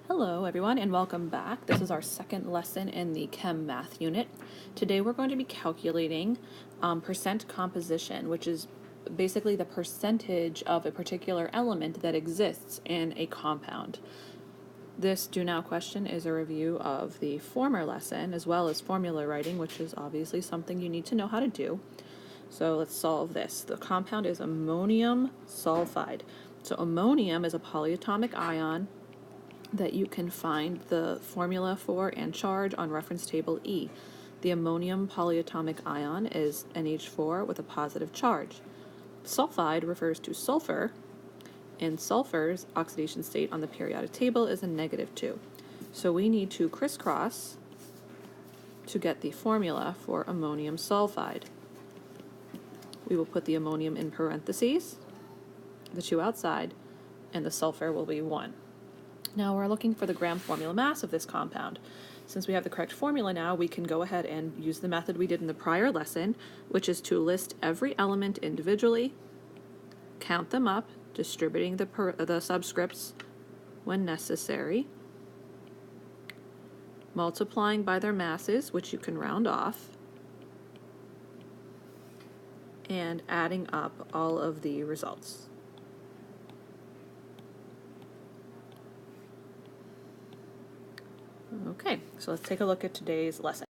Hello everyone and welcome back. This is our second lesson in the Chem math unit. Today we're going to be calculating percent composition, which is basically the percentage of a particular element that exists in a compound. This do now question is a review of the former lesson as well as formula writing, which is obviously something you need to know how to do. So let's solve this. The compound is ammonium sulfide. So ammonium is a polyatomic ion that you can find the formula for and charge on reference table E. The ammonium polyatomic ion is NH4 with a positive charge. Sulfide refers to sulfur, and sulfur's oxidation state on the periodic table is a -2. So we need to crisscross to get the formula for ammonium sulfide. We will put the ammonium in parentheses, the 2 outside, and the sulfur will be 1. Now we're looking for the gram formula mass of this compound. Since we have the correct formula now, we can go ahead and use the method we did in the prior lesson, which is to list every element individually, count them up, distributing the subscripts when necessary, multiplying by their masses, which you can round off, and adding up all of the results. Okay, so let's take a look at today's lesson.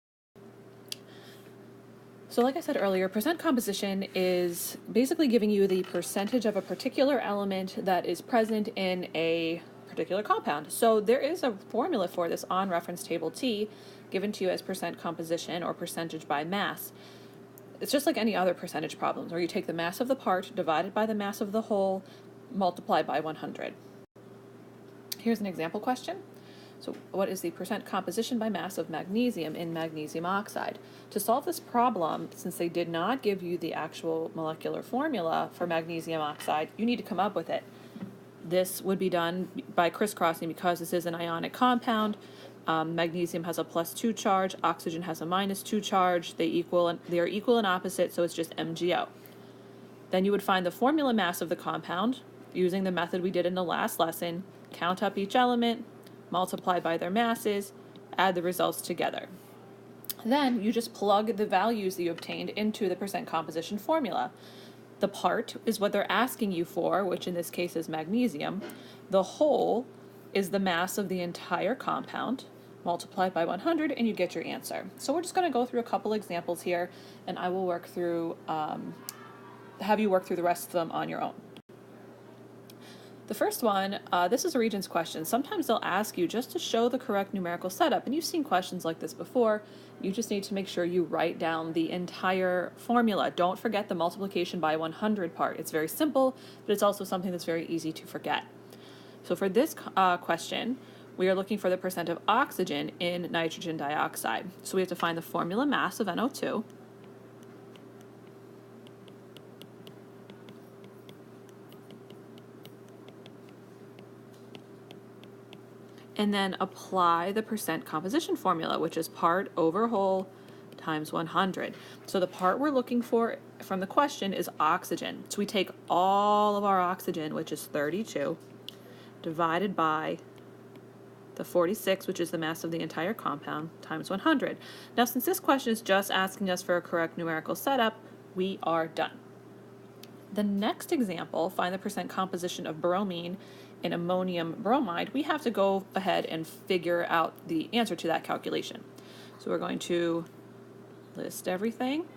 So like I said earlier, percent composition is basically giving you the percentage of a particular element that is present in a particular compound. So there is a formula for this on reference table T given to you as percent composition or percentage by mass. It's just like any other percentage problems where you take the mass of the part divided by the mass of the whole multiplied by 100. Here's an example question. So what is the percent composition by mass of magnesium in magnesium oxide? To solve this problem, since they did not give you the actual molecular formula for magnesium oxide, you need to come up with it. This would be done by crisscrossing because this is an ionic compound. Magnesium has a +2 charge, oxygen has a -2 charge. They are equal and opposite, so it's just MgO. Then you would find the formula mass of the compound using the method we did in the last lesson, count up each element, multiply by their masses, add the results together. Then you just plug the values that you obtained into the percent composition formula. The part is what they're asking you for, which in this case is magnesium. The whole is the mass of the entire compound, multiplied by 100, and you get your answer. So we're just going to go through a couple examples here, and I will work through, have you work through the rest of them on your own. The first one, this is a Regents question. Sometimes they'll ask you just to show the correct numerical setup, and you've seen questions like this before. You just need to make sure you write down the entire formula. Don't forget the multiplication by 100 part. It's very simple, but it's also something that's very easy to forget. So for this question, we are looking for the percent of oxygen in nitrogen dioxide. So we have to find the formula mass of NO2. And then apply the percent composition formula, which is part over whole times 100. So the part we're looking for from the question is oxygen. So we take all of our oxygen, which is 32, divided by the 46, which is the mass of the entire compound, times 100. Now, since this question is just asking us for a correct numerical setup, we are done. The next example, find the percent composition of bromine in ammonium bromide. We have to go ahead and figure out the answer to that calculation. So we're going to list everything,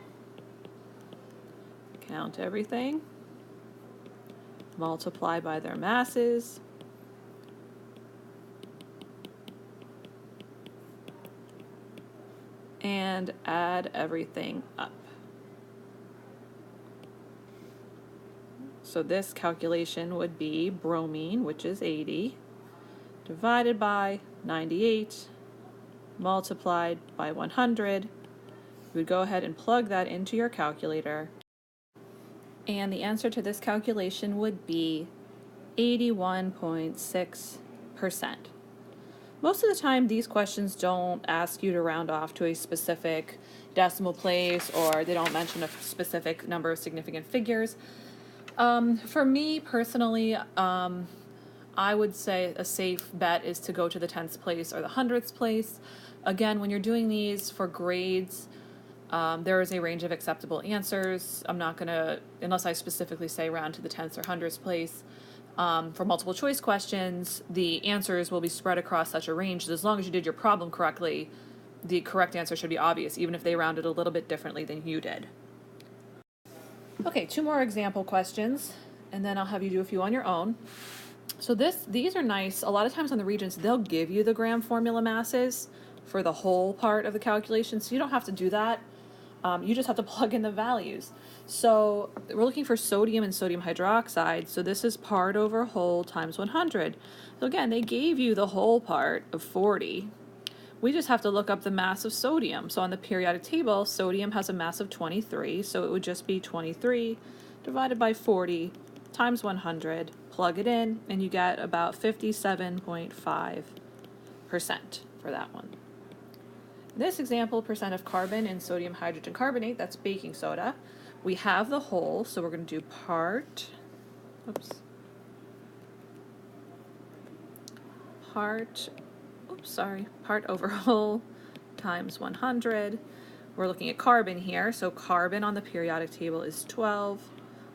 count everything, multiply by their masses, and add everything up. So this calculation would be bromine, which is 80, divided by 98, multiplied by 100. You would go ahead and plug that into your calculator. And the answer to this calculation would be 81.6%. Most of the time, these questions don't ask you to round off to a specific decimal place, or they don't mention a specific number of significant figures. For me personally, I would say a safe bet is to go to the 10th place or the 100th place. Again, when you're doing these for grades, there is a range of acceptable answers. I'm not going to, unless I specifically say round to the 10th or 100th place. For multiple choice questions, the answers will be spread across such a range that as long as you did your problem correctly, the correct answer should be obvious, even if they rounded a little bit differently than you did. Okay, 2 more example questions, and then I'll have you do a few on your own. So these are nice. A lot of times on the Regents, they'll give you the gram formula masses for the whole part of the calculation, so you don't have to do that. You just have to plug in the values. So we're looking for sodium and sodium hydroxide, so this is part over whole times 100. So again, they gave you the whole part of 40. We just have to look up the mass of sodium. So on the periodic table, sodium has a mass of 23, so it would just be 23 divided by 40 times 100. Plug it in, and you get about 57.5% for that one. In this example, percent of carbon in sodium hydrogen carbonate, that's baking soda. We have the whole, so we're going to do part over whole times 100. We're looking at carbon here, so carbon on the periodic table is 12.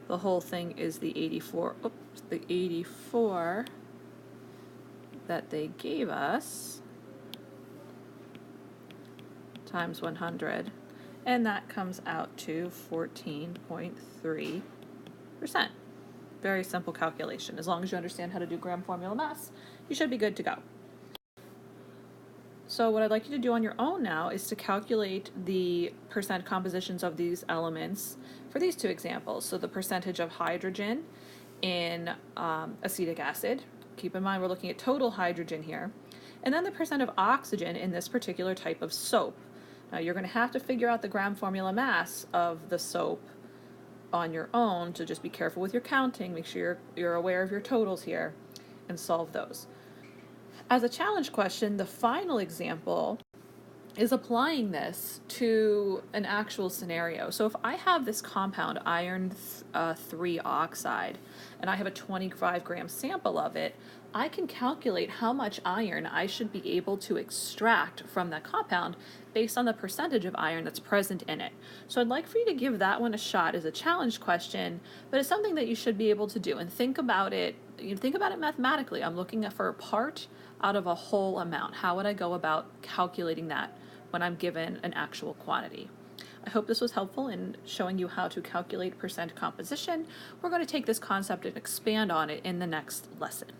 The whole thing is the 84 that they gave us times 100, and that comes out to 14.3%. Very simple calculation. As long as you understand how to do gram formula mass, you should be good to go. So what I'd like you to do on your own now is to calculate the percent compositions of these elements for these 2 examples. So the percentage of hydrogen in acetic acid. Keep in mind we're looking at total hydrogen here. And then the percent of oxygen in this particular type of soap. Now you're going to have to figure out the gram formula mass of the soap on your own, so just be careful with your counting. Make sure you're aware of your totals here and solve those. As a challenge question, the final example is applying this to an actual scenario. So if I have this compound, iron 3 oxide, and I have a 25 gram sample of it, I can calculate how much iron I should be able to extract from that compound based on the percentage of iron that's present in it. So I'd like for you to give that one a shot as a challenge question, but it's something that you should be able to do, and think about it mathematically. I'm looking for a part out of a whole amount. How would I go about calculating that when I'm given an actual quantity? I hope this was helpful in showing you how to calculate percent composition. We're going to take this concept and expand on it in the next lesson.